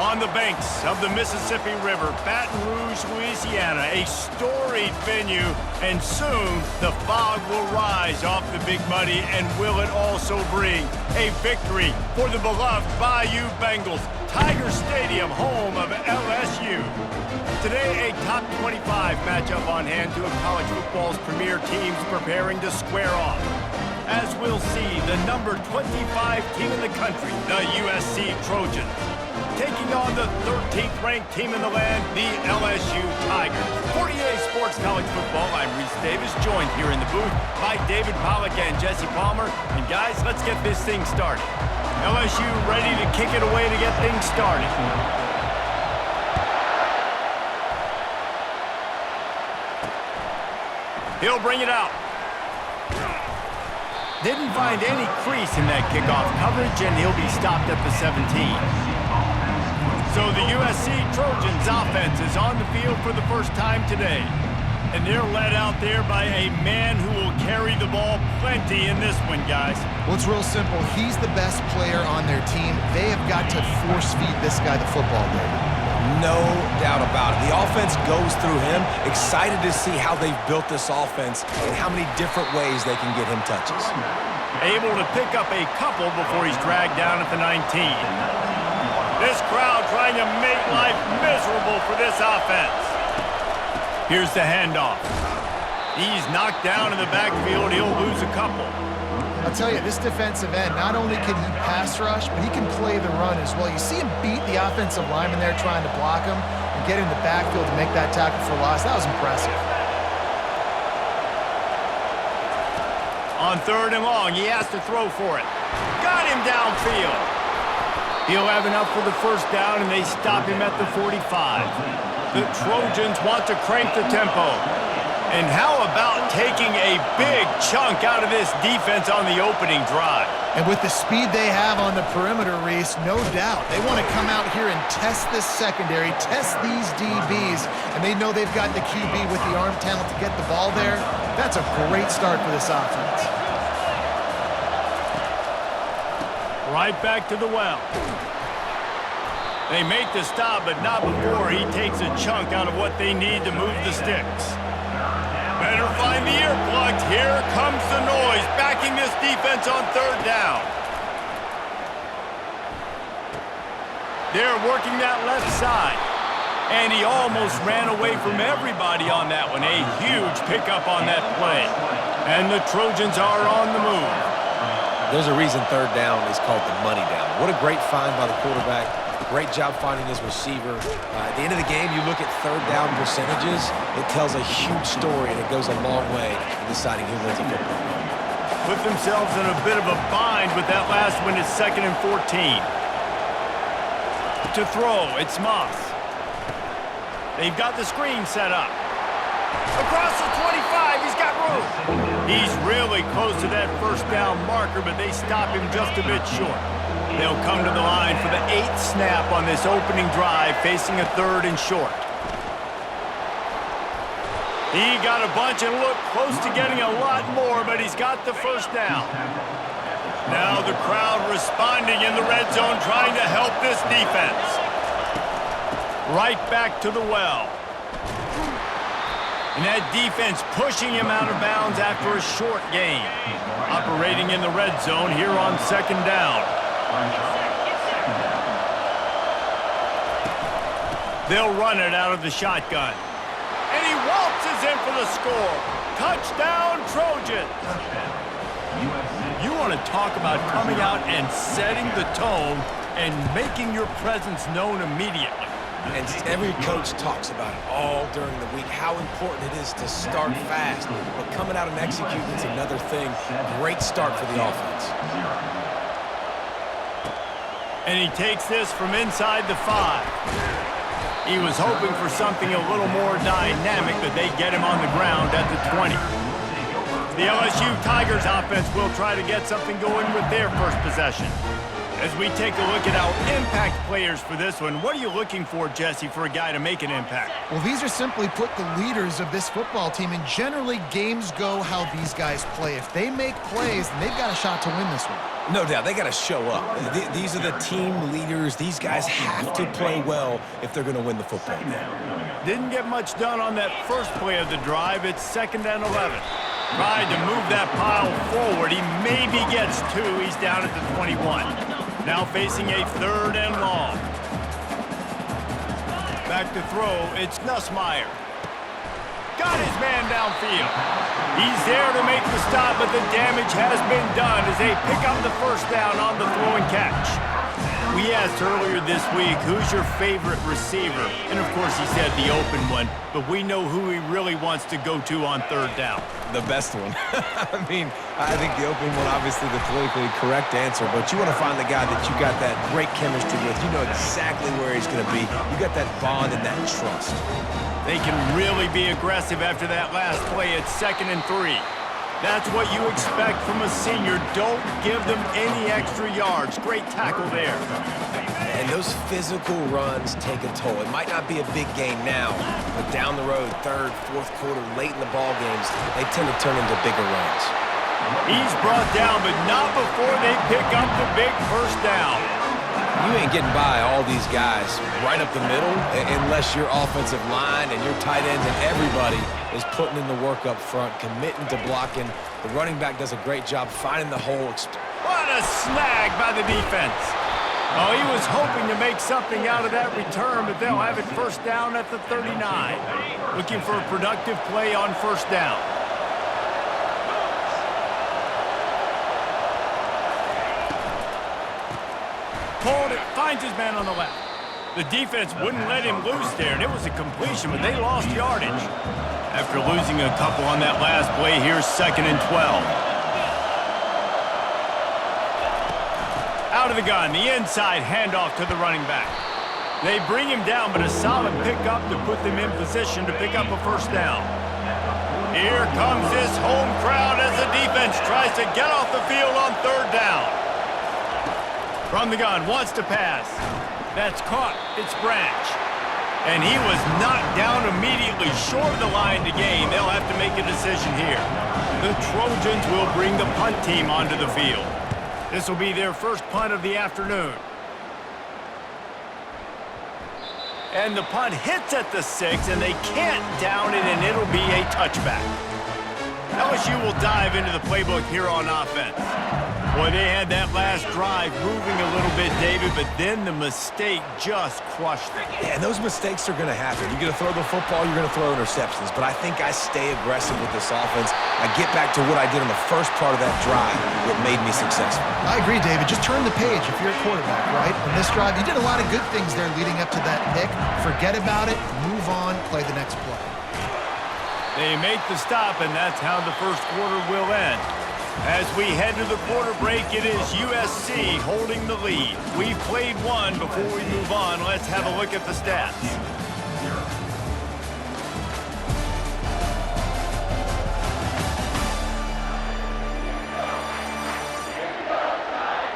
On the banks of the Mississippi River, Baton Rouge, Louisiana, a storied venue, and soon the fog will rise off the Big Muddy, and will it also bring a victory for the beloved Bayou Bengals, Tiger Stadium, home of LSU. Today, a top 25 matchup on hand, two of college football's premier teams preparing to square off. As we'll see, the number 25 team in the country, the USC Trojans, taking on the 13th ranked team in the land, the LSU Tigers. For EA Sports College Football, I'm Reese Davis, joined here in the booth by David Pollack and Jesse Palmer. And guys, let's get this thing started. LSU ready to kick it away to get things started. He'll bring it out. Didn't find any crease in that kickoff coverage, and he'll be stopped at the 17. So the USC Trojans offense is on the field for the first time today. And they're led out there by a man who will carry the ball plenty in this one, guys. Well, it's real simple. He's the best player on their team. They have got to force-feed this guy the football, David. No doubt about it. The offense goes through him. Excited to see how they've built this offense and how many different ways they can get him touches. Able to pick up a couple before he's dragged down at the 19. This crowd trying to make life miserable for this offense. Here's the handoff. He's knocked down in the backfield. He'll lose a couple. I'll tell you, this defensive end, not only can he pass rush, but he can play the run as well. You see him beat the offensive lineman there trying to block him and get in the backfield to make that tackle for loss. That was impressive. On 3rd and long, he has to throw for it. Got him downfield. He'll have enough for the first down, and they stop him at the 45. The Trojans want to crank the tempo. And how about taking a big chunk out of this defense on the opening drive? And with the speed they have on the perimeter, Reese, no doubt, they want to come out here and test this secondary, test these DBs, and they know they've got the QB with the arm talent to get the ball there. That's a great start for this offense. Right back to the well. They make the stop, but not before he takes a chunk out of what they need to move the sticks. Better find the earplugs. Here comes the noise, backing this defense on 3rd down. They're working that left side. And he almost ran away from everybody on that one. A huge pickup on that play. And the Trojans are on the move. There's a reason 3rd down is called the money down. What a great find by the quarterback. Great job finding his receiver. At the end of the game, you look at 3rd down percentages. It tells a huge story, and it goes a long way in deciding who wins a football game. Put themselves in a bit of a bind with that last one. It's 2nd and 14. To throw, it's Moss. They've got the screen set up. Across the 25, he's got room. He's really close to that first down marker, but they stop him just a bit short. They'll come to the line for the 8th snap on this opening drive, facing a 3rd and short. He got a bunch and looked close to getting a lot more, but he's got the first down. Now the crowd responding in the red zone, trying to help this defense. Right back to the well. And that defense pushing him out of bounds after a short gain. Operating in the red zone here on 2nd down. They'll run it out of the shotgun. And he waltzes in for the score. Touchdown, Trojans. You want to talk about coming out and setting the tone and making your presence known immediately. And every coach talks about it all during the week, how important it is to start fast. But coming out and executing is another thing. Great start for the offense. And he takes this from inside the 5. He was hoping for something a little more dynamic, but they get him on the ground at the 20. The LSU Tigers offense will try to get something going with their first possession. As we take a look at our impact players for this one, what are you looking for, Jesse, for a guy to make an impact? Well, these are simply put the leaders of this football team, and generally games go how these guys play. If they make plays, then they've got a shot to win this one. No doubt, they got to show up. These are the team leaders. These guys have to play well if they're going to win the football game. Didn't get much done on that first play of the drive. It's 2nd and 11. Tried to move that pile forward. He maybe gets 2. He's down at the 21. Now facing a 3rd and long. Back to throw, it's Nussmeier. Got his man downfield. He's there to make the stop, but the damage has been done as they pick up the first down on the throw and catch. We asked earlier this week, who's your favorite receiver? And, of course, he said the open one, but we know who he really wants to go to on 3rd down. The best one. I mean, I think the open one, obviously the politically correct answer, but you want to find the guy that you got that great chemistry with. You know exactly where he's going to be. You got that bond and that trust. They can really be aggressive after that last play. It's 2nd and 3. That's what you expect from a senior. Don't give them any extra yards. Great tackle there. And those physical runs take a toll. It might not be a big game now, but down the road, 3rd, 4th quarter, late in the ball games, they tend to turn into bigger runs. He's brought down, but not before they pick up the big first down. You ain't getting by all these guys right up the middle unless your offensive line and your tight ends and everybody is putting in the work up front, committing to blocking. The running back does a great job finding the hole. What a snag by the defense. Oh, he was hoping to make something out of that return, but they'll have it first down at the 39. Looking for a productive play on first down. Pulled it, finds his man on the left. The defense wouldn't let him loose there, and it was a completion, but they lost yardage. After losing a couple on that last play, here's 2nd and 12. Out of the gun, the inside handoff to the running back. They bring him down, but a solid pickup to put them in position to pick up a first down. Here comes this home crowd as the defense tries to get off the field on 3rd down. From the gun, wants to pass. That's caught. It's Branch. And he was knocked down immediately short of the line to gain. They'll have to make a decision here. The Trojans will bring the punt team onto the field. This will be their first punt of the afternoon. And the punt hits at the 6, and they can't down it, and it'll be a touchback. LSU will dive into the playbook here on offense. Boy, they had that last drive moving a little bit, David, but then the mistake just crushed it. Yeah, and those mistakes are going to happen. You're going to throw the football, you're going to throw interceptions, but I think I stay aggressive with this offense. I get back to what I did in the first part of that drive, what made me successful. I agree, David. Just turn the page if you're a quarterback, right? In this drive, you did a lot of good things there leading up to that pick. Forget about it, move on, play the next play. They make the stop, and that's how the first quarter will end. As we head to the quarter break, it is USC holding the lead. We've played one. Before we move on, let's have a look at the stats.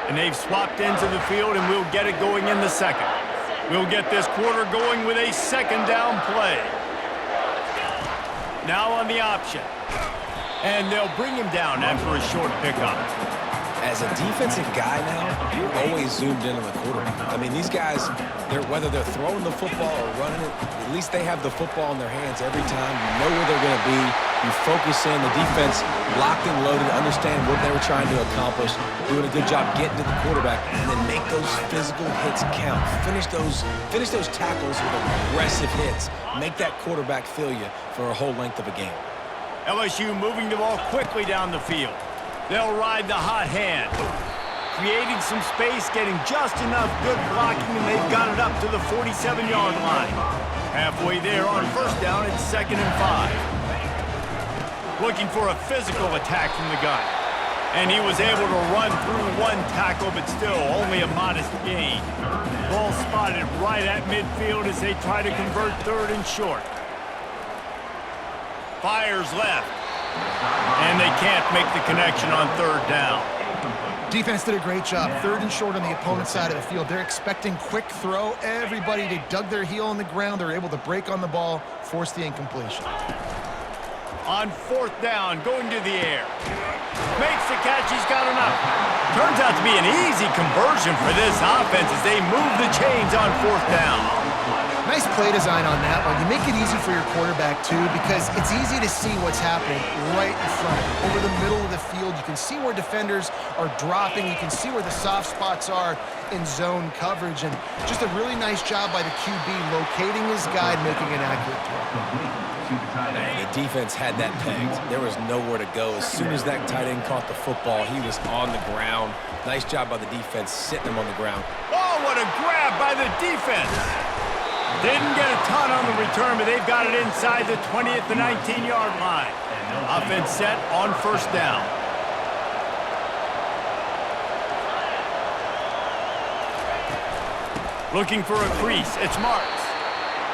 And they've swapped into the field, and we'll get it going in the second. We'll get this quarter going with a 2nd down play. Now on the option. And they'll bring him down after a short pickup. As a defensive guy now, you're always zoomed in on the quarterback. I mean, these guys, whether they're throwing the football or running it, at least they have the football in their hands every time. You know where they're going to be. You focus in. The defense locked and loaded, understand what they were trying to accomplish, doing a good job getting to the quarterback, and then make those physical hits count. Finish those tackles with aggressive hits. Make that quarterback feel you for a whole length of a game. LSU moving the ball quickly down the field. They'll ride the hot hand. Creating some space, getting just enough good blocking, and they've got it up to the 47-yard line. Halfway there on first down, it's 2nd and 5. Looking for a physical attack from the gun. And he was able to run through one tackle, but still only a modest gain. Ball spotted right at midfield as they try to convert 3rd and short. Fires left. And they can't make the connection on 3rd down. Defense did a great job. 3rd and short on the opponent's side of the field. They're expecting quick throw. Everybody, they dug their heel on the ground. They're able to break on the ball, force the incompletion. On 4th down, going to the air. Makes the catch, he's got enough. Turns out to be an easy conversion for this offense as they move the chains on 4th down. Nice play design on that one. You make it easy for your quarterback, too, because it's easy to see what's happening right in front of you. Over the middle of the field, you can see where defenders are dropping. You can see where the soft spots are in zone coverage. And just a really nice job by the QB locating his guy and making an accurate throw. Man, the defense had that pegged. There was nowhere to go. As soon as that tight end caught the football, he was on the ground. Nice job by the defense, sitting him on the ground. Oh, what a grab by the defense. Didn't get a ton on the return, but they've got it inside the 20 at the 19-yard line. Offense set on 1st down. Looking for a crease. It's Marks.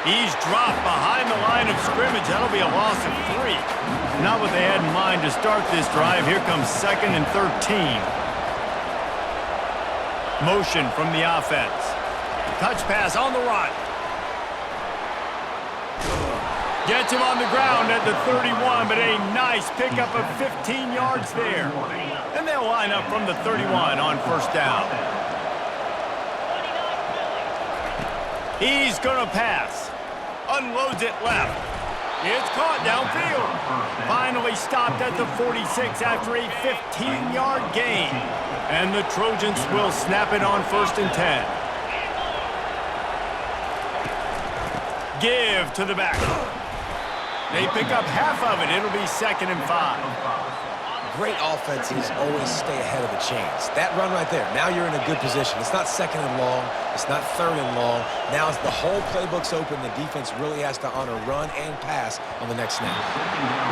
He's dropped behind the line of scrimmage. That'll be a loss of 3. Not what they had in mind to start this drive. Here comes 2nd and 13. Motion from the offense. Touch pass on the run. Gets him on the ground at the 31, but a nice pickup of 15 yards there. And they'll line up from the 31 on 1st down. He's going to pass. Unloads it left. It's caught downfield. Finally stopped at the 46 after a 15-yard gain. And the Trojans will snap it on 1st and 10. Give to the back. They pick up half of it. It'll be 2nd and 5. Great offenses always stay ahead of the chains. That run right there, now you're in a good position. It's not 2nd and long. It's not 3rd and long. Now it's the whole playbook's open. The defense really has to honor run and pass on the next snap.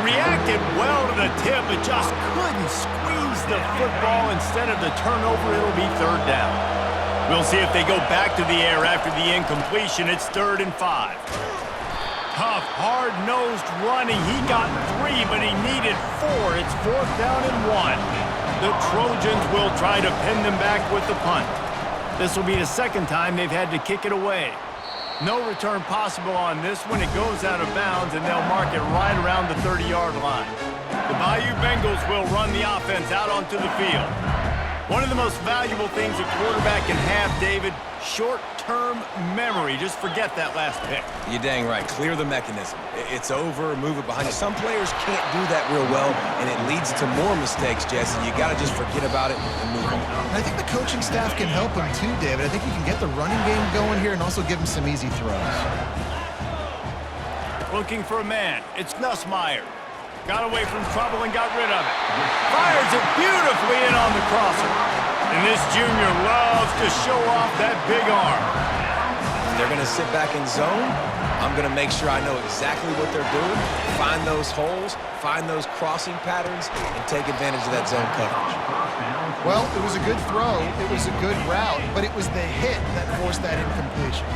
Reacted well to the tip, but just couldn't squeeze the football. Instead of the turnover, it'll be 3rd down. We'll see if they go back to the air after the incompletion. It's 3rd and 5. Tough, hard-nosed running. He got 3, but he needed 4. It's 4th down and 1. The Trojans will try to pin them back with the punt. This will be the 2nd time they've had to kick it away. No return possible on this one. It goes out of bounds, and they'll mark it right around the 30-yard line. The Bayou Bengals will run the offense out onto the field. One of the most valuable things a quarterback can have, David, short-term memory. Just forget that last pick. You're dang right. Clear the mechanism. It's over, move it behind you. Some players can't do that real well, and it leads to more mistakes, Jesse. You got to just forget about it and move on. I think the coaching staff can help him too, David. I think he can get the running game going here and also give him some easy throws. Looking for a man. It's Nussmeier. Got away from trouble and got rid of it. Fires it beautifully in on the crosser. And this junior loves to show off that big arm. They're going to sit back in zone. I'm going to make sure I know exactly what they're doing, find those holes, find those crossing patterns, and take advantage of that zone coverage. Well, it was a good throw. It was a good route, but it was the hit that forced that incompletion.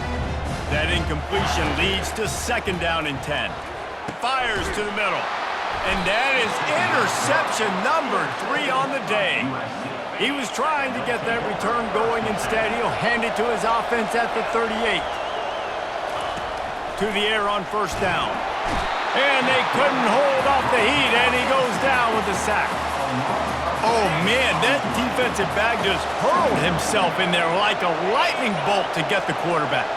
That incompletion leads to 2nd down and 10. Fires to the middle. And that is interception number 3 on the day. He was trying to get that return going. Instead, he'll hand it to his offense at the 38. To the air on 1st down. And they couldn't hold off the heat, and he goes down with the sack. Oh, man, that defensive back just hurled himself in there like a lightning bolt to get the quarterback.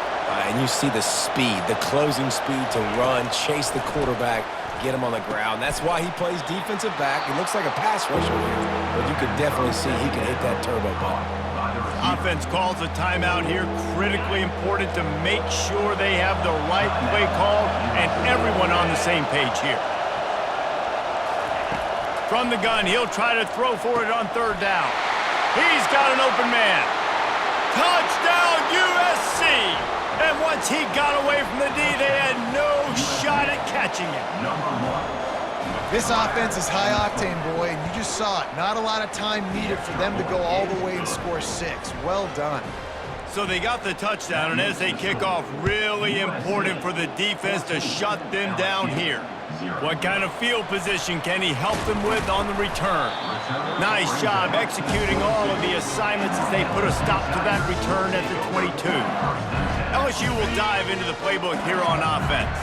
And you see the speed, the closing speed to run, chase the quarterback, get him on the ground. That's why he plays defensive back. He looks like a pass rusher here, but you can definitely see he can hit that turbo button. Offense calls a timeout here. Critically important to make sure they have the right play call and everyone on the same page here. From the gun, he'll try to throw for it on 3rd down. He's got an open man. Touchdown, USC! And once he got away from the D, they had no shot at catching him. This offense is high octane, boy, and you just saw it. Not a lot of time needed for them to go all the way and score 6. Well done. So they got the touchdown, and as they kick off, really important for the defense to shut them down here. What kind of field position can he help them with on the return? Nice job executing all of the assignments as they put a stop to that return at the 22. LSU will dive into the playbook here on offense.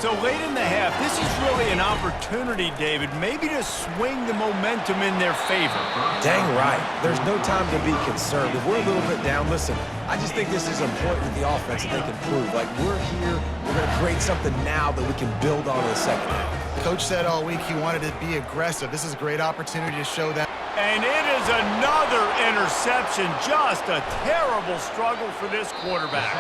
So late in the half, this is really an opportunity, David, maybe to swing the momentum in their favor. Dang right. There's no time to be concerned. If we're a little bit down, listen, I just think this is important with the offense that they can prove. Like, we're here, we're going to create something now that we can build on in the second half. Coach said all week he wanted to be aggressive. This is a great opportunity to show that. And it is another interception. Just a terrible struggle for this quarterback.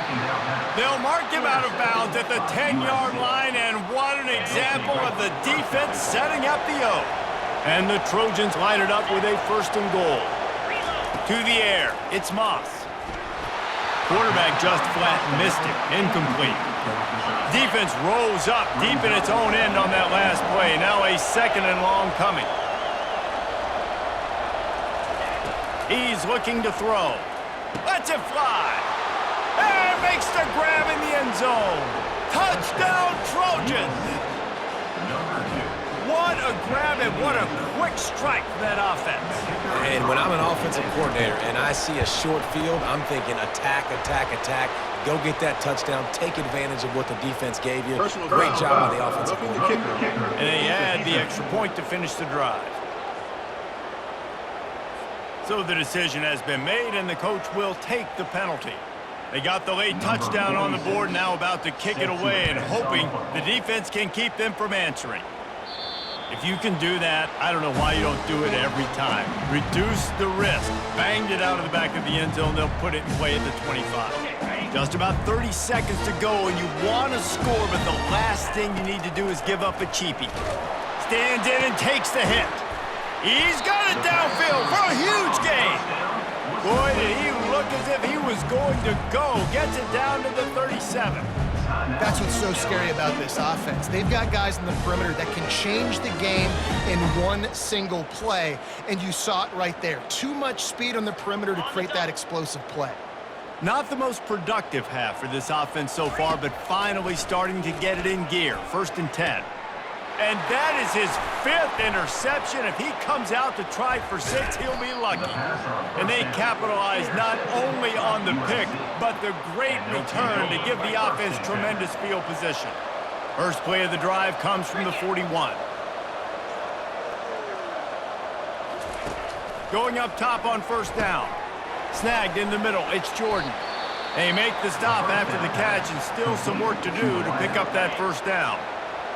They'll mark him out of bounds at the 10-yard line, and what an example of the defense setting up the O. And the Trojans line it up with a 1st and goal. To the air, it's Moss. Quarterback just flat missed it. Incomplete. Defense rose up deep in its own end on that last play. Now a 2nd and long coming. He's looking to throw. Lets it fly. And makes the grab in the end zone. Touchdown, Trojans. What a grab and what a quick strike for that offense. And when I'm an offensive coordinator and I see a short field, I'm thinking attack, attack, attack. Go get that touchdown. Take advantage of what the defense gave you. Great job by the offensive coordinator. And they add the extra point to finish the drive. So the decision has been made, and the coach will take the penalty. They got the late touchdown on the board, now about to kick it away and hoping the defense can keep them from answering. If you can do that, I don't know why you don't do it every time. Reduce the risk. Banged it out of the back of the end zone. They'll put it in play at the 25. Just about 30 seconds to go, and you want to score, but the last thing you need to do is give up a cheapie. Stands in and takes the hit. He's got it downfield for a huge gain. Boy, did he look as if he was going to go. Gets it down to the 37. That's what's so scary about this offense. They've got guys in the perimeter that can change the game in one single play, and you saw it right there. Too much speed on the perimeter to create that explosive play. Not the most productive half for this offense so far, but finally starting to get it in gear. 1st and 10. And that is his 5th interception. If he comes out to try for 6, he'll be lucky. And they capitalize not only on the pick, but the great return to give the offense tremendous field position. First play of the drive comes from the 41. Going up top on 1st down. Snagged in the middle, it's Jordan. They make the stop after the catch, and still some work to do to pick up that 1st down.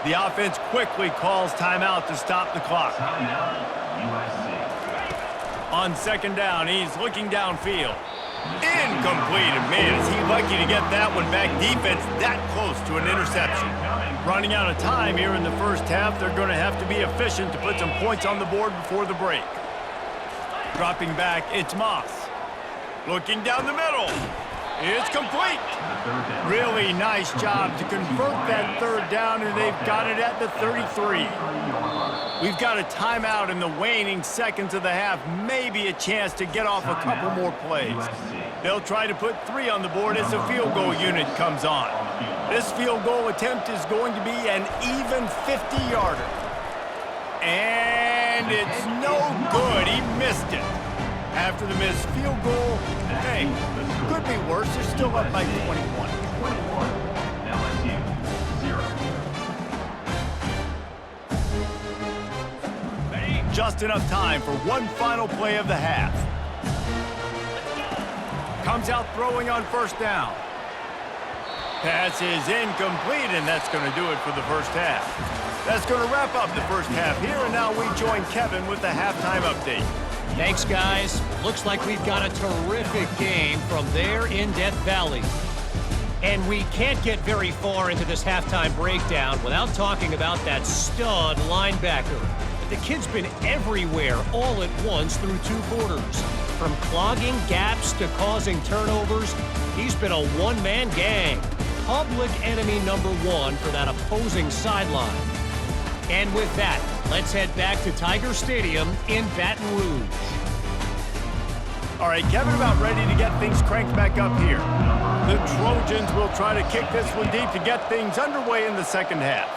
The offense quickly calls timeout to stop the clock. On 2nd down, he's looking downfield. Incomplete. And man, is he lucky to get that one back. Defense that close to an interception. Running out of time here in the 1st half. They're going to have to be efficient to put some points on the board before the break. Dropping back, it's Moss. Looking down the middle. It's complete. Really nice job to convert that 3rd down, and they've got it at the 33. We've got a timeout in the waning seconds of the half. Maybe a chance to get off a couple more plays. They'll try to put 3 on the board as the field goal unit comes on. This field goal attempt is going to be an even 50-yarder. And it's no good. He missed it. After the missed field goal, hey, could be worse. They're still up by 21. LSU, 0. Just enough time for one final play of the half. Comes out throwing on 1st down. Pass is incomplete, and that's going to do it for the 1st half. That's going to wrap up the 1st half here, and now we join Kevin with the halftime update. Thanks, guys. Looks like we've got a terrific game from there in Death Valley. And we can't get very far into this halftime breakdown without talking about that stud linebacker. The kid's been everywhere all at once through 2 quarters. From clogging gaps to causing turnovers, he's been a one-man gang. Public enemy number 1 for that opposing sideline. And with that, let's head back to Tiger Stadium in Baton Rouge. All right, Kevin, about ready to get things cranked back up here. The Trojans will try to kick this one deep to get things underway in the 2nd half.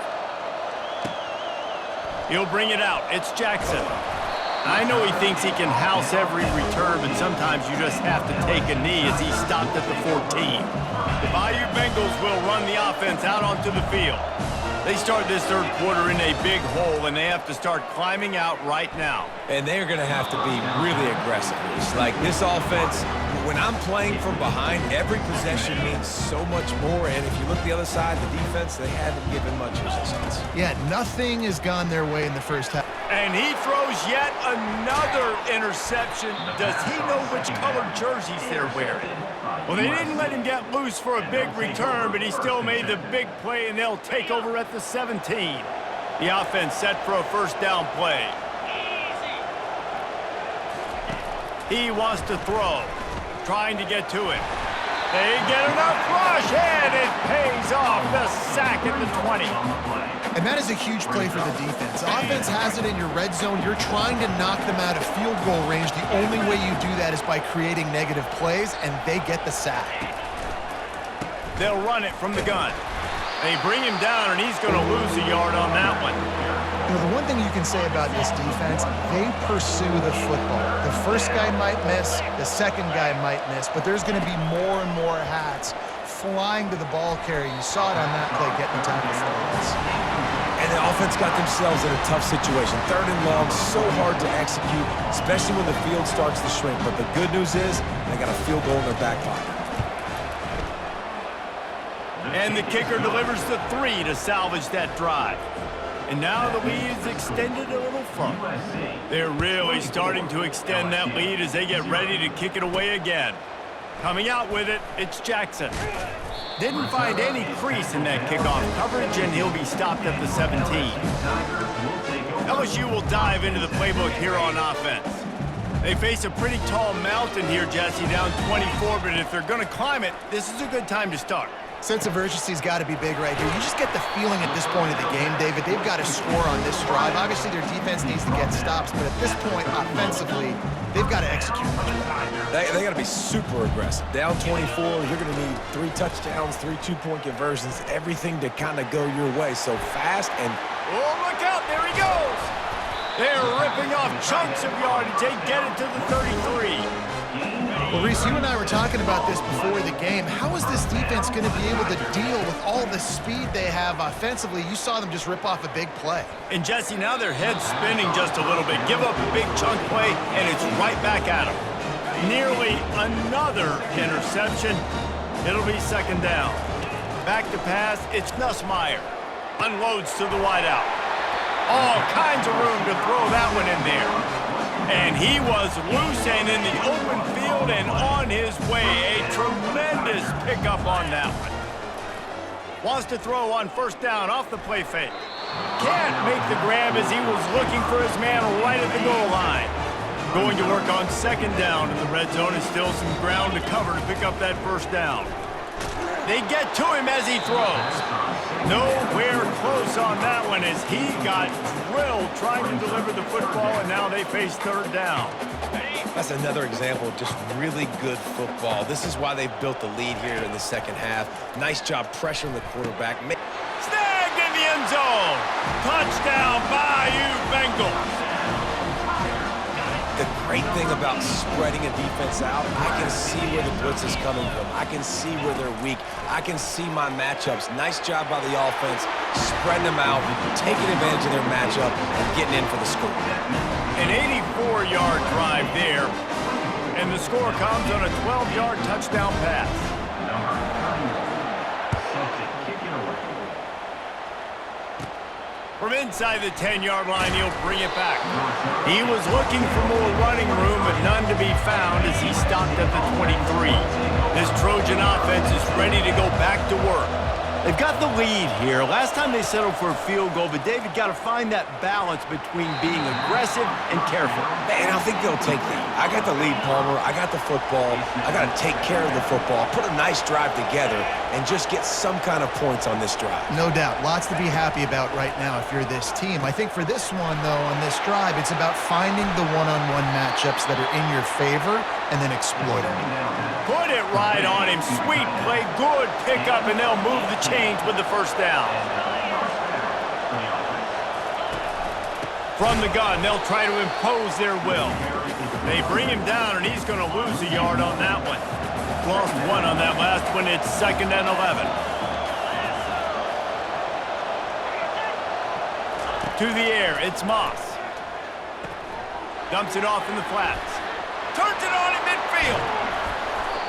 He'll bring it out. It's Jackson. I know he thinks he can house every return, but sometimes you just have to take a knee as he stopped at the 14. The Bayou Bengals will run the offense out onto the field. They start this third quarter in a big hole, and they have to start climbing out right now. And they're going to have to be really aggressive. It's like this offense, when I'm playing from behind, every possession means so much more. And if you look the other side, the defense, they haven't given much resistance. Yeah, nothing has gone their way in the first half. And he throws yet another interception. Does he know which colored jerseys they're wearing? Well, they didn't let him get loose for a big return, but he still made the big play, and they'll take over at the 17. The offense set for a first down play. He wants to throw, trying to get to it. They get enough rush, and it pays off. The sack at the 20. And that is a huge play for the defense. Offense has it in your red zone. You're trying to knock them out of field goal range. The only way you do that is by creating negative plays, and they get the sack. They'll run it from the gun. They bring him down, and he's going to lose a yard on that one. You know, the one thing you can say about this defense, they pursue the football. The first guy might miss, the second guy might miss, but there's going to be more and more hats flying to the ball carrier. You saw it on that play, getting the tackle for loss. And the offense got themselves in a tough situation. Third and long, so hard to execute, especially when the field starts to shrink. But the good news is they got a field goal in their back pocket. And the kicker delivers the 3 to salvage that drive. And now the lead is extended a little further. They're really starting to extend that lead as they get ready to kick it away again. Coming out with it, it's Jackson. Didn't find any crease in that kickoff coverage, and he'll be stopped at the 17. LSU will dive into the playbook here on offense. They face a pretty tall mountain here, Jesse, down 24, but if they're going to climb it, this is a good time to start. Sense of urgency's got to be big right here. You just get the feeling at this point of the game, David, they've got to score on this drive. Obviously, their defense needs to get stops, but at this point, offensively, they've got to execute much better. They got to be super aggressive. Down 24, you're going to need 3 touchdowns, 3 two-point conversions, everything to kind of go your way. So fast and... Oh, look out, there he goes! They're ripping off chunks of yardage. They get it to the 33. Well, Reese, you and I were talking about this before the game. How is this defense going to be able to deal with all the speed they have offensively? You saw them just rip off a big play. And, Jesse, now their head's spinning just a little bit. Give up a big chunk play, and it's right back at them. Nearly another interception. It'll be second down. Back to pass, it's Nussmeier. Unloads to the wideout. All kinds of room to throw that one in there. And he was loose and in the open field and on his way. A tremendous pickup on that one. Wants to throw on first down off the play fake. Can't make the grab as he was looking for his man right at the goal line. Going to work on second down in the red zone, and still some ground to cover to pick up that first down. They get to him as he throws. Nowhere close on that one as he got drilled trying to deliver the football, and now they face third down. That's another example of just really good football. This is why they've built the lead here in the second half. Nice job pressuring the quarterback. Snagged in the end zone. Touchdown, Bayou Bengals. The great thing about spreading a defense out, I can see where the blitz is coming from. I can see where they're weak. I can see my matchups. Nice job by the offense, spreading them out, taking advantage of their matchup, and getting in for the score. An 84-yard drive there, and the score comes on a 12-yard touchdown pass. From inside the 10-yard line, he'll bring it back. He was looking for more running room, but none to be found as he stopped at the 23. This Trojan offense is ready to go back to work. They've got the lead here. Last time they settled for a field goal, but David got to find that balance between being aggressive and careful. And I think they'll take that. I got the lead, Palmer. I got the football. I got to take care of the football, put a nice drive together, and just get some kind of points on this drive. No doubt. Lots to be happy about right now if you're this team. I think for this one, though, on this drive, it's about finding the one-on-one matchups that are in your favor and then exploiting them. Put it right on him. Sweet play, good pickup, and they'll move the chains with the first down. From the gun, they'll try to impose their will. They bring him down, and he's going to lose a yard on that one. Lost one on that last one. It's 2nd and 11. To the air, it's Moss. Dumps it off in the flats. Turns it on in midfield.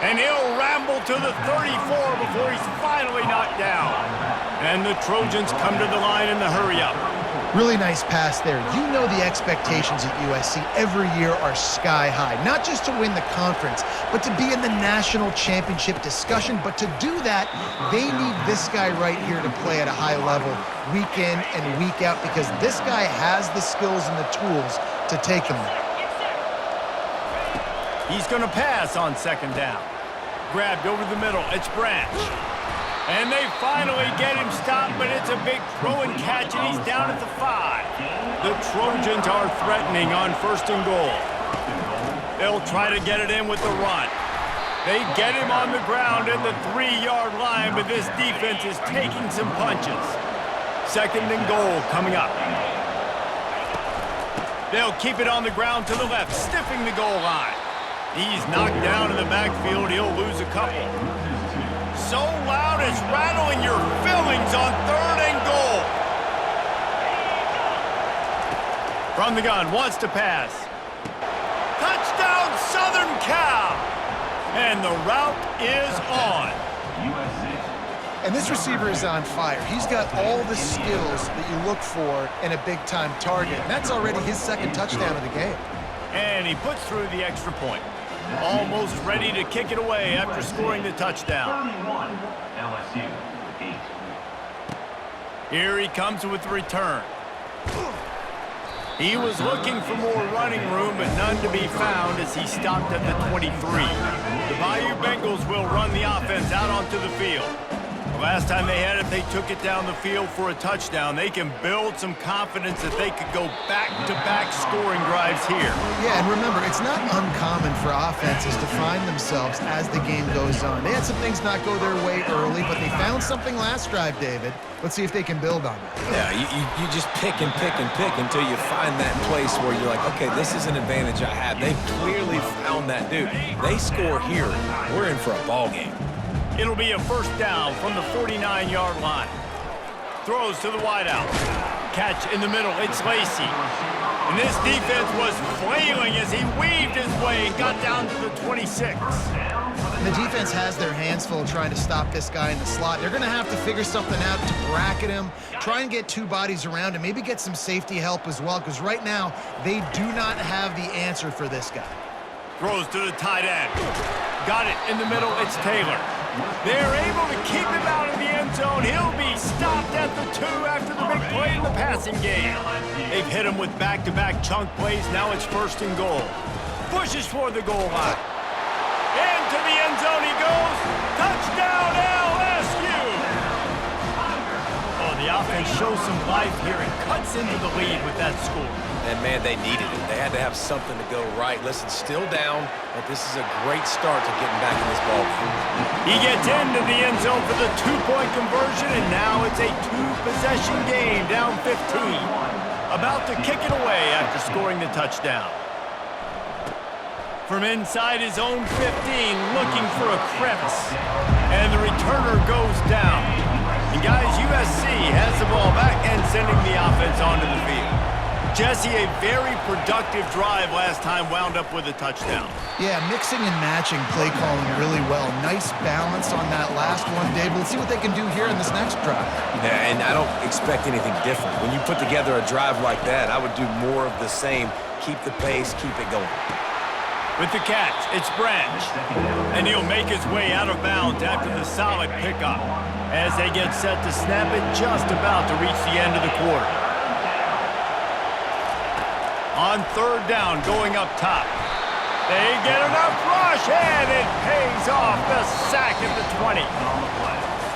And he'll ramble to the 34 before he's finally knocked down. And the Trojans come to the line in the hurry-up. Really nice pass there. You know the expectations at USC every year are sky high. Not just to win the conference, but to be in the national championship discussion. But to do that, they need this guy right here to play at a high level week in and week out, because this guy has the skills and the tools to take them there. He's going to pass on 2nd down. Grabbed over the middle. It's Branch. And they finally get him stopped, but it's a big throw and catch, and he's down at the 5. The Trojans are threatening on 1st and goal. They'll try to get it in with the run. They get him on the ground at the 3-yard line, but this defense is taking some punches. 2nd and goal coming up. They'll keep it on the ground to the left, stiffing the goal line. He's knocked down in the backfield. He'll lose a couple. So loud it's rattling your fillings on 3rd and goal. From the gun, wants to pass. Touchdown, Southern Cal! And the route is on. USC. And this receiver is on fire. He's got all the skills that you look for in a big-time target. And that's already his 2nd touchdown of the game. And he puts through the extra point. Almost ready to kick it away after scoring the touchdown. 31, LSU, 8. Here he comes with the return. He was looking for more running room, but none to be found as he stopped at the 23. The Bayou Bengals will run the offense out onto the field. The last time they had it, they took it down the field for a touchdown. They can build some confidence that they could go back-to-back scoring drives here. Yeah, and remember, it's not uncommon for offenses to find themselves as the game goes on. They had some things not go their way early, but they found something last drive, David. Let's see if they can build on it. Yeah, you just pick and pick and pick until you find that place where you're like, okay, this is an advantage I have. They've clearly found that dude. They score here, we're in for a ball game. It'll be a 1st down from the 49-yard line. Throws to the wideout. Catch in the middle. It's Lacey. And this defense was flailing as he weaved his way and got down to the 26. And the defense has their hands full trying to stop this guy in the slot. They're going to have to figure something out to bracket him, try and get 2 bodies around him, maybe get some safety help as well, because right now they do not have the answer for this guy. Throws to the tight end. Got it in the middle. It's Taylor. They're able to keep him out of the end zone. He'll be stopped at the 2 after the big play in the passing game. They've hit him with back-to-back chunk plays. Now it's 1st and goal. Pushes for the goal line. Into the end zone he goes. Touchdown, LSU! Oh, the offense shows some life here and cuts into the lead with that score. And, man, they needed it. They had to have something to go right. Listen, still down, but this is a great start to getting back in this ball game. He gets into the end zone for the 2-point conversion, and now it's a 2-possession game, down 15. About to kick it away after scoring the touchdown. From inside his own 15, looking for a crevice. And the returner goes down. And, guys, USC has the ball back and sending the offense onto the field. Jesse, a very productive drive last time wound up with a touchdown. Yeah, mixing and matching play calling really well. Nice balance on that last one, Dave. Let's see what they can do here in this next drive. Yeah, and I don't expect anything different. When you put together a drive like that, I would do more of the same. Keep the pace, keep it going. With the catch, it's Branch. And he'll make his way out of bounds after the solid pickup. As they get set to snap it, just about to reach the end of the quarter. On 3rd down, going up top. They get enough rush, and it pays off the sack at the 20.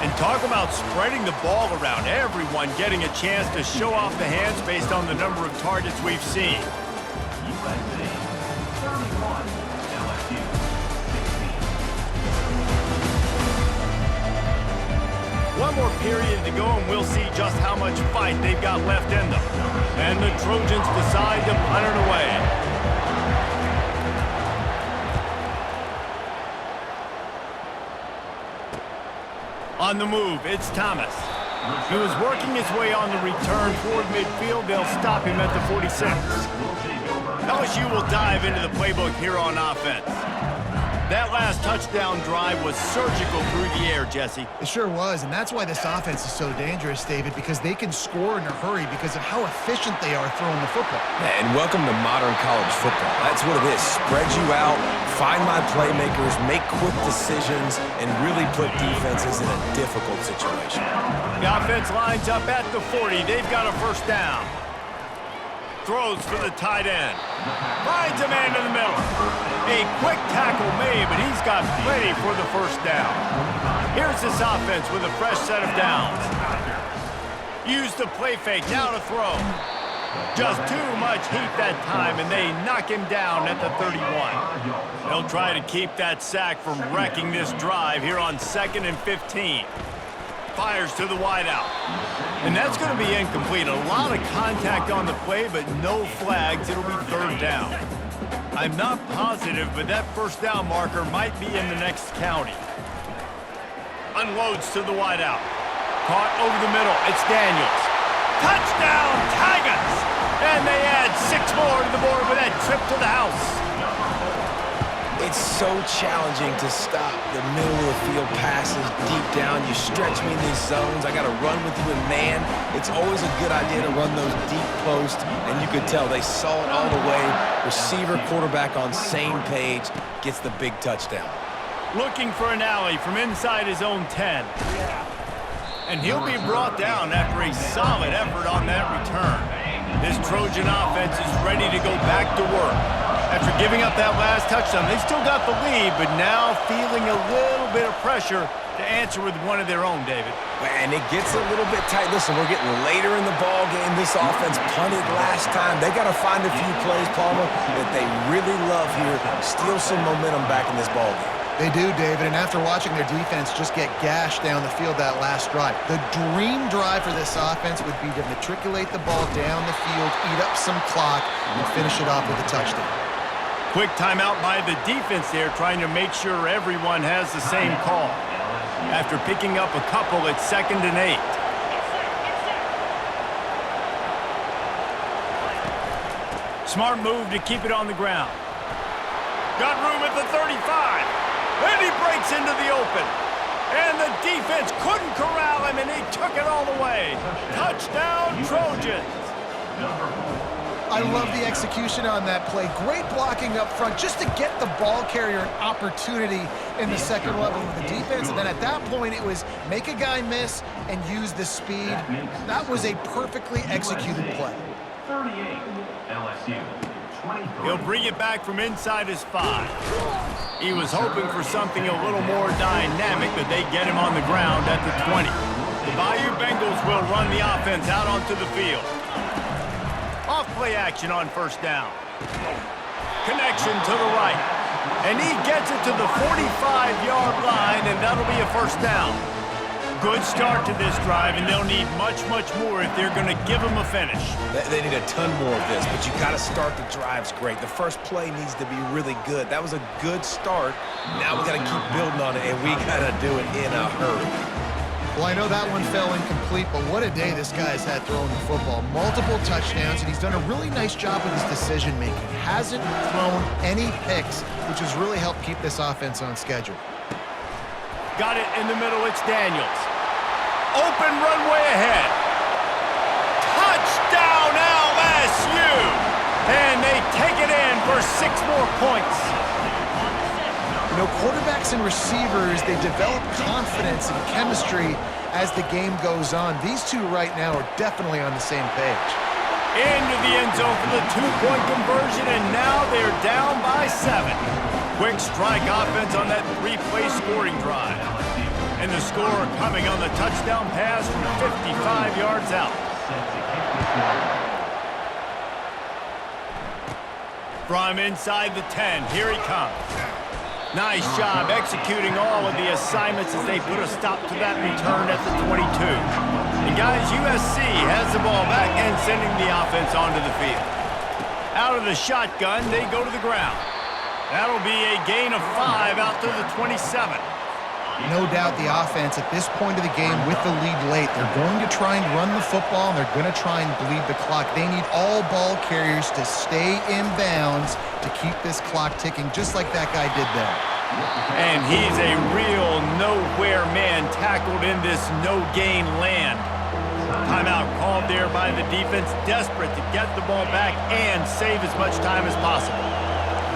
And talk about spreading the ball around. Everyone getting a chance to show off the hands based on the number of targets we've seen. USC, 31, LSU, 16. One more period to go, and we'll see just how much fight they've got left in them. And the Trojans decide to punt it away. On the move, it's Thomas. He was working his way on the return toward midfield. They'll stop him at the 46. LSU will dive into the playbook here on offense. That last touchdown drive was surgical through the air, Jesse. It sure was, and that's why this offense is so dangerous, David, because they can score in a hurry because of how efficient they are throwing the football. And welcome to modern college football. That's what it is. Spread you out, find my playmakers, make quick decisions, and really put defenses in a difficult situation. The offense lines up at the 40. They've got a first down. Throws for the tight end. Finds a man in the middle. A quick tackle made, but he's got plenty for the first down. Here's this offense with a fresh set of downs. Use the play fake, now to throw. Just too much heat that time, and they knock him down at the 31. They'll try to keep that sack from wrecking this drive here on 2nd and 15. Fires to the wideout. And that's going to be incomplete. A lot of contact on the play, but no flags. It'll be third down. I'm not positive, but that first down marker might be in the next county. Unloads to the wideout. Caught over the middle. It's Daniels. Touchdown, Tigers! And they add 6 more to the board with that trip to the house. It's so challenging to stop the middle of the field passes deep down. You stretch me in these zones. I got to run with you in man. It's always a good idea to run those deep posts, and you could tell they saw it all the way. Receiver, quarterback on same page, gets the big touchdown. Looking for an alley from inside his own 10. And he'll be brought down after a solid effort on that return. This Trojan offense is ready to go back to work. After giving up that last touchdown, they still got the lead, but now feeling a little bit of pressure to answer with one of their own, David. And it gets a little bit tight. Listen, we're getting later in the ball game. This offense punted last time. They got to find a few plays, Palmer, that they really love here. Steal some momentum back in this ball game. They do, David, and after watching their defense just get gashed down the field that last drive, the dream drive for this offense would be to matriculate the ball down the field, eat up some clock, and finish it off with a touchdown. Quick timeout by the defense there, trying to make sure everyone has the same call. After picking up a couple, it's 2nd and 8. Smart move to keep it on the ground. Got room at the 35. And he breaks into the open. And the defense couldn't corral him, and he took it all the way. Touchdown, Trojans. I love the execution on that play. Great blocking up front just to get the ball carrier an opportunity in the second level of the defense. And then at that point, it was make a guy miss and use the speed. That was a perfectly executed play. 38, LSU. 23. He'll bring it back from inside his 5. He was hoping for something a little more dynamic, but they get him on the ground at the 20. The Bayou Bengals will run the offense out onto the field. Off-play action on first down. Connection to the right. And he gets it to the 45-yard line, and that'll be a first down. Good start to this drive, and they'll need much, much more if they're going to give him a finish. They need a ton more of this, but you got to start the drives great. The first play needs to be really good. That was a good start. Now we got to keep building on it, and we got to do it in a hurry. Well, I know that one fell incomplete, but what a day this guy's had throwing the football. Multiple touchdowns, and he's done a really nice job with his decision-making. Hasn't thrown any picks, which has really helped keep this offense on schedule. Got it in the middle, it's Daniels. Open runway ahead. Touchdown, LSU! And they take it in for 6 more points. You know, quarterbacks and receivers, they develop confidence and chemistry as the game goes on. These two right now are definitely on the same page. Into the end zone for the 2-point conversion, and now they're down by 7. Quick strike offense on that 3-play scoring drive. And the score coming on the touchdown pass from 55 yards out. From inside the 10, here he comes. Nice job executing all of the assignments as they put a stop to that return at the 22. And guys, USC has the ball back and sending the offense onto the field. Out of the shotgun, they go to the ground. That'll be a gain of 5 out to the 27. No doubt the offense at this point of the game with the lead late, they're going to try and run the football, and they're going to try and bleed the clock. They need all ball carriers to stay in bounds to keep this clock ticking, just like that guy did there. And he's a real nowhere man tackled in this no-gain land. Timeout called there by the defense, desperate to get the ball back and save as much time as possible.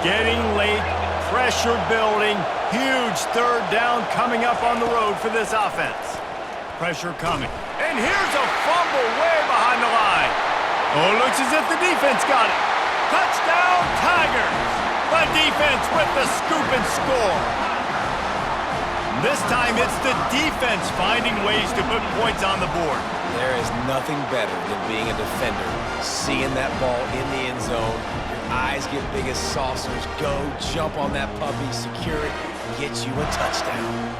Getting late, pressure building, huge third down coming up on the road for this offense. Pressure coming. And here's a fumble way behind the line. Oh, looks as if the defense got it. Touchdown, Tigers! The defense with the scoop and score. This time it's the defense finding ways to put points on the board. There is nothing better than being a defender, seeing that ball in the end zone. Your eyes get big as saucers. Go, jump on that puppy, secure it, get you a touchdown.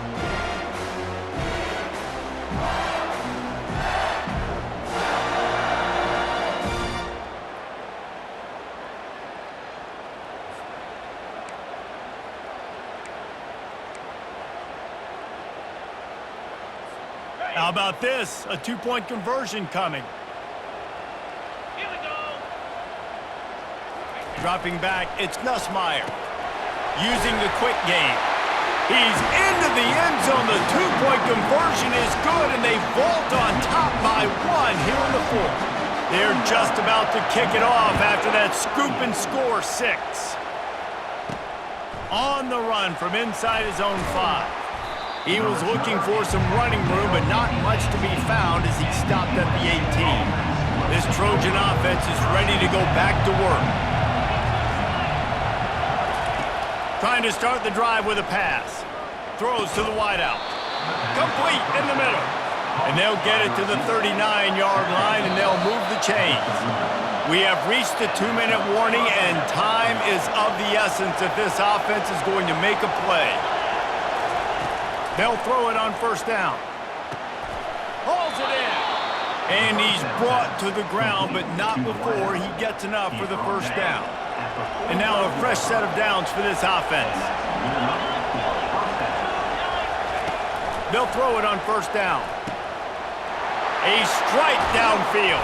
How about this? A two-point conversion coming. Here we go. Dropping back, it's Nussmeier. Using the quick game. He's into the end zone. The two-point conversion is good, and they vault on top by 1 here in the fourth. They're just about to kick it off after that scoop and score 6. On the run from inside his own 5. He was looking for some running room, but not much to be found as he stopped at the 18. This Trojan offense is ready to go back to work. Trying to start the drive with a pass. Throws to the wideout. Complete in the middle. And they'll get it to the 39-yard line, and they'll move the chains. We have reached the 2-minute warning, and time is of the essence if this offense is going to make a play. They'll throw it on first down. Hauls it in. And he's brought to the ground, but not before he gets enough for the first down. And now a fresh set of downs for this offense. They'll throw it on first down. A strike downfield.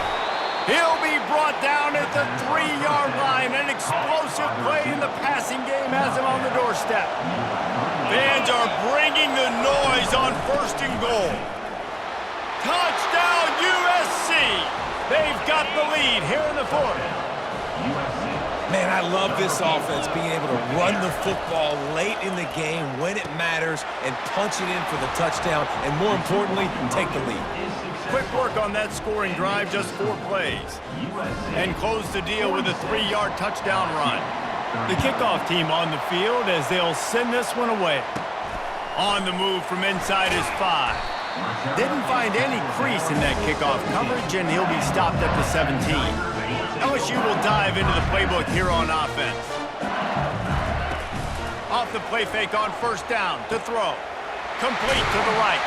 He'll be brought down at the 3-yard line. An explosive play in the passing game has him on the doorstep. Fans are bringing the noise on first and goal. Touchdown, USC! They've got the lead here in the fourth. Man, I love this offense, being able to run the football late in the game when it matters and punch it in for the touchdown, and more importantly, take the lead. Quick work on that scoring drive, just 4 plays. And close the deal with a 3-yard touchdown run. The kickoff team on the field as they'll send this one away. On the move from inside his 5. Didn't find any crease in that kickoff coverage, and he'll be stopped at the 17. LSU will dive into the playbook here on offense. Off the play fake on first down to throw. Complete to the right.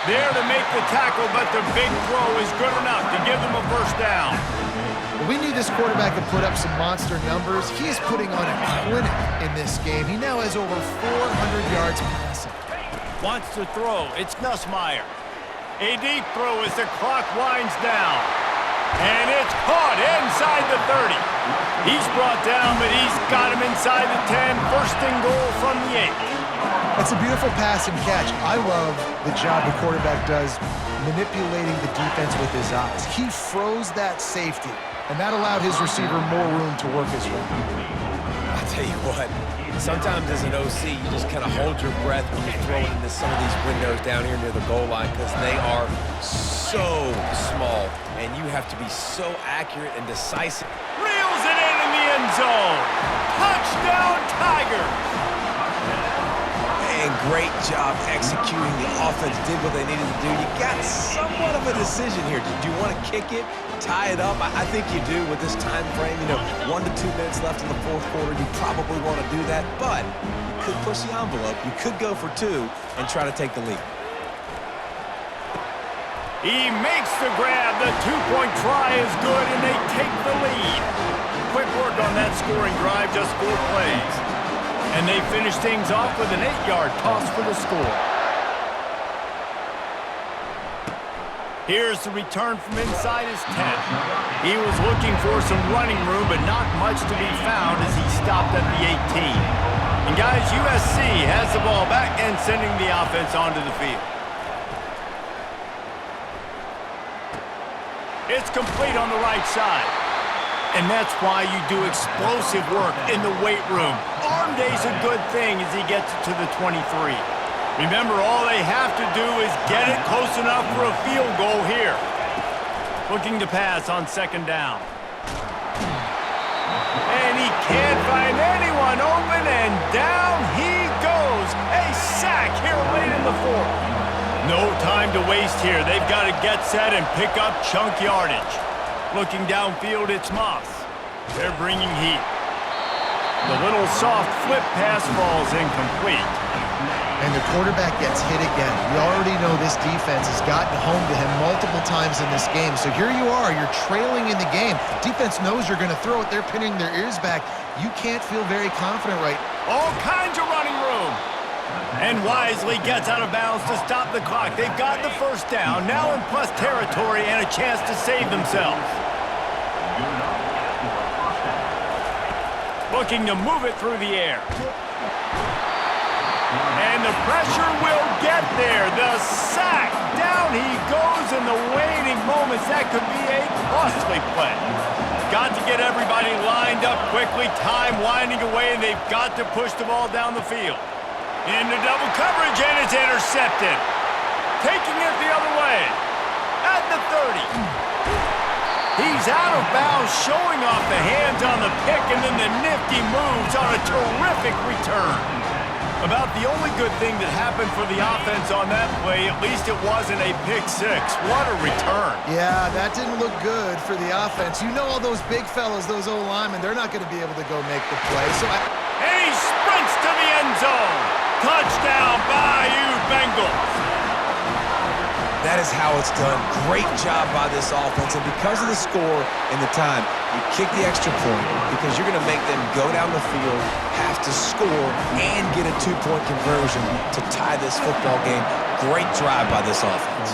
There to make the tackle, but the big throw is good enough to give them a first down. We knew this quarterback could put up some monster numbers. He is putting on a clinic in this game. He now has over 400 yards passing. Wants to throw. It's Nussmeier. A deep throw as the clock winds down. And it's caught inside the 30. He's brought down, but he's got him inside the 10. First and goal from the 8. It's a beautiful pass and catch. I love the job the quarterback does manipulating the defense with his eyes. He froze that safety, and that allowed his receiver more room to work his way. I tell you what, sometimes as an OC, you just kind of hold your breath when you're throwing into some of these windows down here near the goal line because they are so small, and you have to be so accurate and decisive. Reels it in the end zone. Touchdown, Tigers. And great job executing. The offense did what they needed to do. You got somewhat of a decision here. Do you want to kick it, tie it up? I think you do with this time frame. 1 to 2 minutes left in the fourth quarter. You probably want to do that, but you could push the envelope. You could go for 2 and try to take the lead. He makes the grab. The two-point try is good, and they take the lead. Quick work on that scoring drive, just 4 plays. And they finish things off with an 8-yard toss for the score. Here's the return from inside his 10. He was looking for some running room, but not much to be found as he stopped at the 18. And guys, USC has the ball back and sending the offense onto the field. It's complete on the right side. And that's why you do explosive work in the weight room. Arm day's a good thing as he gets it to the 23. Remember, all they have to do is get it close enough for a field goal here. Looking to pass on 2nd down. And he can't find anyone open, and down he goes. A sack here late in the 4th. No time to waste here. They've got to get set and pick up chunk yardage. Looking downfield, it's Moss. They're bringing heat. The little soft flip pass falls incomplete. And the quarterback gets hit again. We already know this defense has gotten home to him multiple times in this game. So here you are, you're trailing in the game. Defense knows you're going to throw it. They're pinning their ears back. You can't feel very confident right. All kinds of running room. And wisely gets out of bounds to stop the clock. They've got the 1st down, now in plus territory and a chance to save themselves. Looking to move it through the air. And the pressure will get there. The sack. Down he goes in the waning moments. That could be a costly play. Got to get everybody lined up quickly. Time winding away, and they've got to push the ball down the field. Into double coverage, and it's intercepted. Taking it the other way. At the 30. He's out of bounds, showing off the hands on the pick, and then the nifty moves on a terrific return. About the only good thing that happened for the offense on that play, at least it wasn't a pick 6. What a return. Yeah, that didn't look good for the offense. You know all those big fellas, those O-linemen, they're not going to be able to go make the play. And he sprints to the end zone. Touchdown, Bayou Bengals. That is how it's done. Great job by this offense. And because of the score and the time, you kick the extra point because you're going to make them go down the field, have to score, and get a 2-point conversion to tie this football game. Great drive by this offense.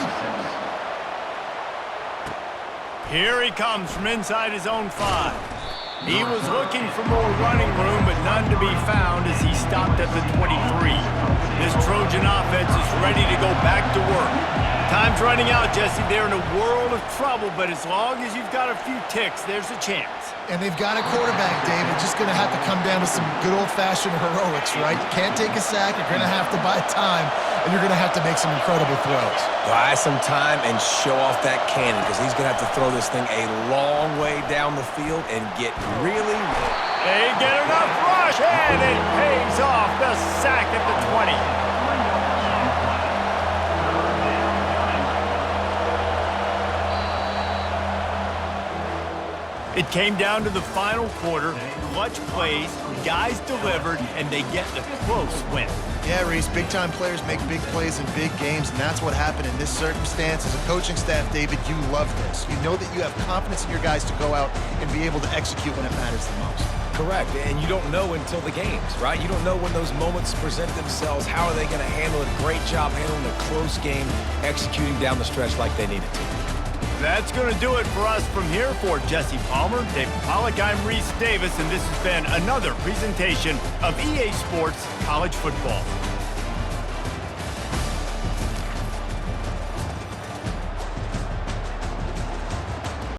Here he comes from inside his own 5. He was looking for more running room, but none to be found as he stopped at the 23. This Trojan offense is ready to go back to work. Time's running out, Jesse. They're in a world of trouble, but as long as you've got a few ticks, there's a chance. And they've got a quarterback, David. Just going to have to come down to some good old-fashioned heroics, right? You can't take a sack. You're going to have to buy time, and you're going to have to make some incredible throws. Buy some time and show off that cannon because he's going to have to throw this thing a long way down the field and get really... They get enough rush, and it pays off. The sack at the 20. It came down to the final quarter, clutch plays, guys delivered, and they get the close win. Yeah, Reese, big-time players make big plays in big games, and that's what happened in this circumstance. As a coaching staff, David, you love this. You know that you have confidence in your guys to go out and be able to execute when it matters the most. Correct, and you don't know until the games, right? You don't know when those moments present themselves. How are they going to handle it? Great job handling a close game, executing down the stretch like they needed to. That's going to do it for us from here. For Jesse Palmer, David Pollack, I'm Reese Davis, and this has been another presentation of EA Sports College Football.